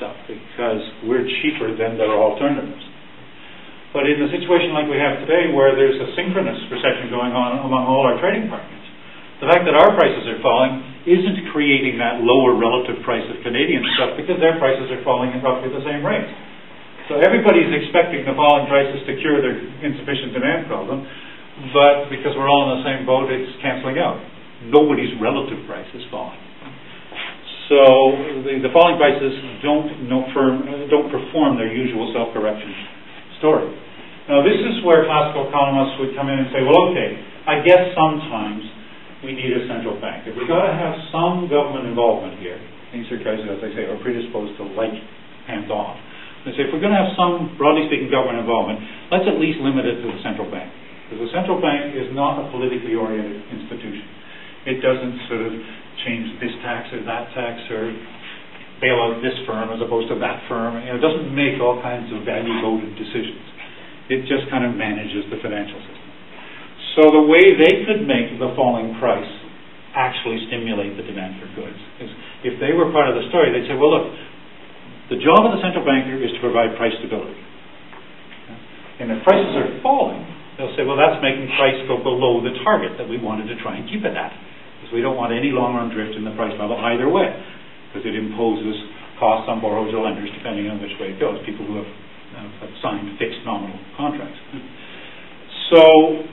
stuff because we're cheaper than their alternatives. But in a situation like we have today, where there's a synchronous recession going on among all our trading partners, the fact that our prices are falling isn't creating that lower relative price of Canadian stuff because their prices are falling at roughly the same rate. So everybody's expecting the falling prices to cure their insufficient demand problem, but because we're all in the same boat, it's canceling out. Nobody's relative price is falling. So the falling prices don't perform their usual self-correction story. Now this is where classical economists would come in and say, well, okay, I guess sometimes we need a central bank. If we've got to have some government involvement here, these are guys, as I say, are predisposed to like hands-off. They say, if we're going to have some, broadly speaking, government involvement, let's at least limit it to the central bank. Because the central bank is not a politically oriented institution. It doesn't sort of change this tax or that tax or bail out this firm as opposed to that firm. It doesn't make all kinds of value-loaded decisions. It just kind of manages the financial system. So the way they could make the falling price actually stimulate the demand for goods is if they were part of the story, they'd say, well, look, the job of the central banker is to provide price stability. And if prices are falling, they'll say, well, that's making price go below the target that we wanted to try and keep it at. Because we don't want any long-run drift in the price level either way. Because it imposes costs on borrowers or lenders depending on which way it goes, people who have signed fixed nominal contracts. So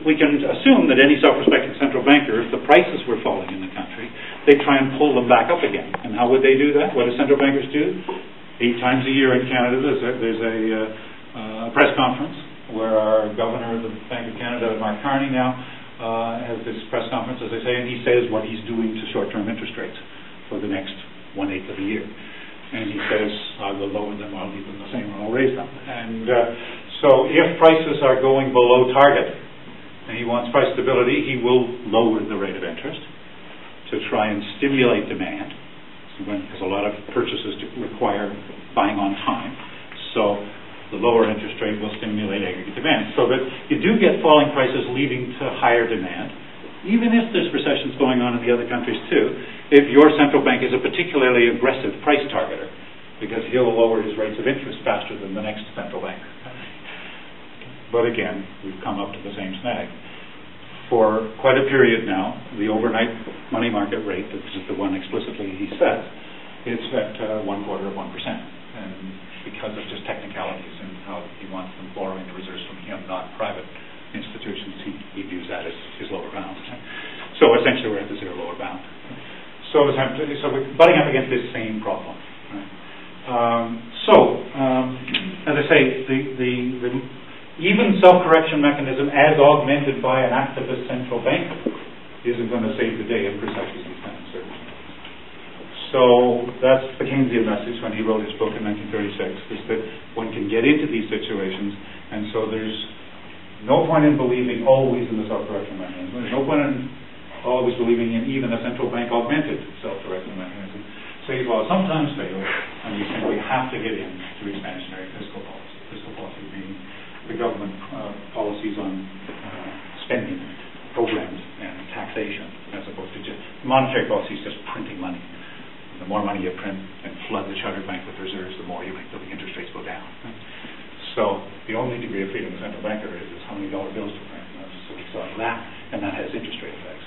we can assume that any self-respecting central banker, if the prices were falling in the country, they'd try and pull them back up again. And how would they do that? What do central bankers do? 8 times a year in Canada, there's a press conference where our governor of the Bank of Canada, Mark Carney, now has this press conference, as I say, and he says what he's doing to short-term interest rates for the next 1/8 of the year. And he says, I will lower them, I'll leave them the same, or I'll raise them. And so if prices are going below target, and he wants price stability, he will lower the rate of interest to try and stimulate demand, because a lot of purchases require buying on time. So the lower interest rate will stimulate aggregate demand. So that you do get falling prices leading to higher demand, even if there's recessions going on in the other countries too, if your central bank is a particularly aggressive price targeter, because he'll lower his rates of interest faster than the next central bank. But again, we've come up to the same snag. For quite a period now, the overnight money market rate, this is the one explicitly he says, is at 1/4 of 1%. And because of just technicalities and how he wants them borrowing the reserves from him, not private institutions, he views that as his lower bound. So essentially we're at the zero lower bound. So we're butting up against this same problem. Right? As I say, the even self-correction mechanism as augmented by an activist central banker isn't going to save the day in precisely these kind of circumstances. So that's the Keynesian message when he wrote his book in 1936, is that one can get into these situations, and so there's no point in believing always in the self-correction mechanism. There's no point in always believing in even a central bank augmented self-correction mechanism. Say's law sometimes fails, and you simply have to get into expansionary fiscal policy. Fiscal policy being the government policies on spending programs and taxation, as opposed to just monetary policy is just printing money. The more money you print and flood the charter bank with reserves, the more you make the interest rates go down. So the only degree of freedom a central banker is how many dollar bills to print. So we saw that, and that has interest rate effects.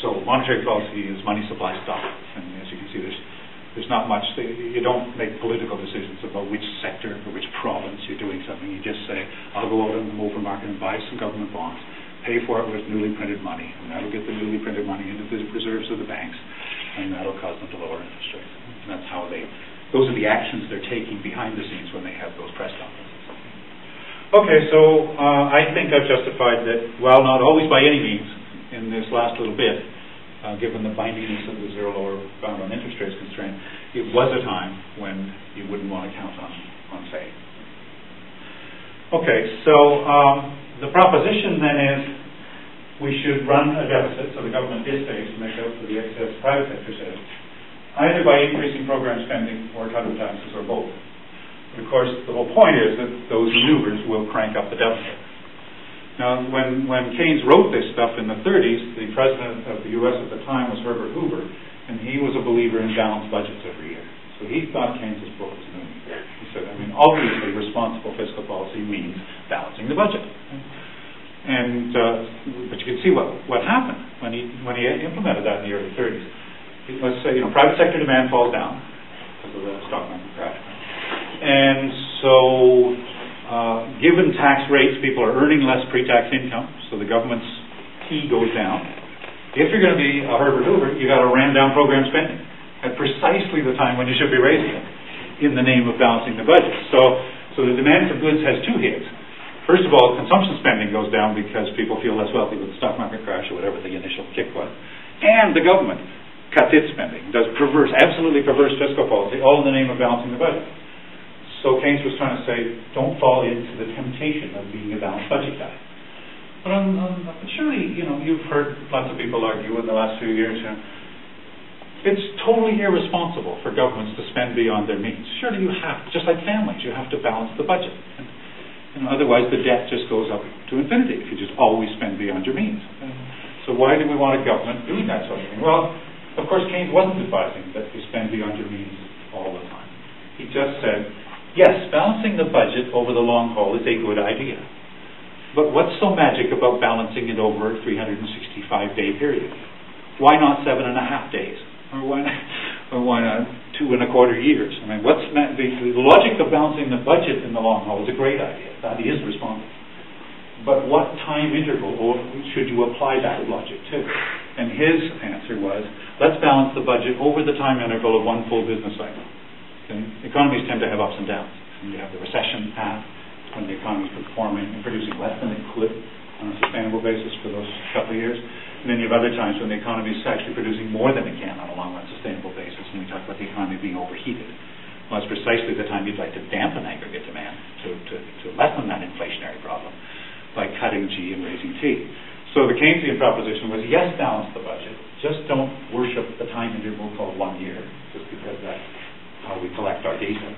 So monetary policy is money supply stock, and as you can see, there's not much. You don't make political decisions about which sector or which province you're doing something. You just say, I'll go out on the open market and buy some government bonds, pay for it with newly printed money, and that'll get the newly printed money into the reserves of the banks, and that'll cause them to lower interest rates. And that's how those are the actions they're taking behind the scenes when they have those press conferences. Okay, so I think I've justified that, while not always by any means in this last little bit, given the bindingness of the zero lower bound on interest rates constraint, it was a time when you wouldn't want to count on say. Okay, so the proposition then is we should run a deficit, so the government is safe to make up for the excess private sector sales, either by increasing program spending or cutting taxes or both. But of course, the whole point is that those maneuvers will crank up the deficit. Now, when Keynes wrote this stuff in the 30s, the president of the U.S. at the time was Herbert Hoover, and he was a believer in balanced budgets every year. he thought Keynes's book was new. He said, I mean, obviously responsible fiscal policy means balancing the budget. And but you can see what happened when he implemented that in the early 30s. Let's say, private sector demand falls down because of the stock market crash. And so given tax rates, people are earning less pre-tax income, so the government's T goes down. If you're going to be a Herbert Hoover, you got to ram down program spending at precisely the time when you should be raising it in the name of balancing the budget. So the demand for goods has two hits. First of all, consumption spending goes down because people feel less wealthy with the stock market crash or whatever the initial kick was. And the government cuts its spending, does absolutely perverse fiscal policy, all in the name of balancing the budget. So Keynes was trying to say, don't fall into the temptation of being a balanced budget guy. But surely, you've heard lots of people argue in the last few years, it's totally irresponsible for governments to spend beyond their means. Surely you have, just like families, you have to balance the budget. Otherwise the debt just goes up to infinity if you just always spend beyond your means. So why do we want a government doing that sort of thing? Well, of course, Keynes wasn't advising that you spend beyond your means all the time. He just said, yes, balancing the budget over the long haul is a good idea. But what's so magic about balancing it over a 365-day period? Why not 7.5 days? Or why not 2.25 years? I mean, the logic of balancing the budget in the long haul is a great idea. That is responsible. But what time interval should you apply that logic to? And his answer was, let's balance the budget over the time interval of one full business cycle. Okay? Economies tend to have ups and downs. And you have the recession path, when the economy is performing and producing less than it could on a sustainable basis for those couple of years. And then you have other times when the economy is actually producing more than it can on a long-run sustainable basis, and we talk about the economy being overheated. Well, that's precisely the time you'd like to dampen aggregate demand to lessen that inflationary problem by cutting G and raising T. So the Keynesian proposition was, yes, balance the budget, just don't worship the time interval called 1 year, just because that's how we collect our data.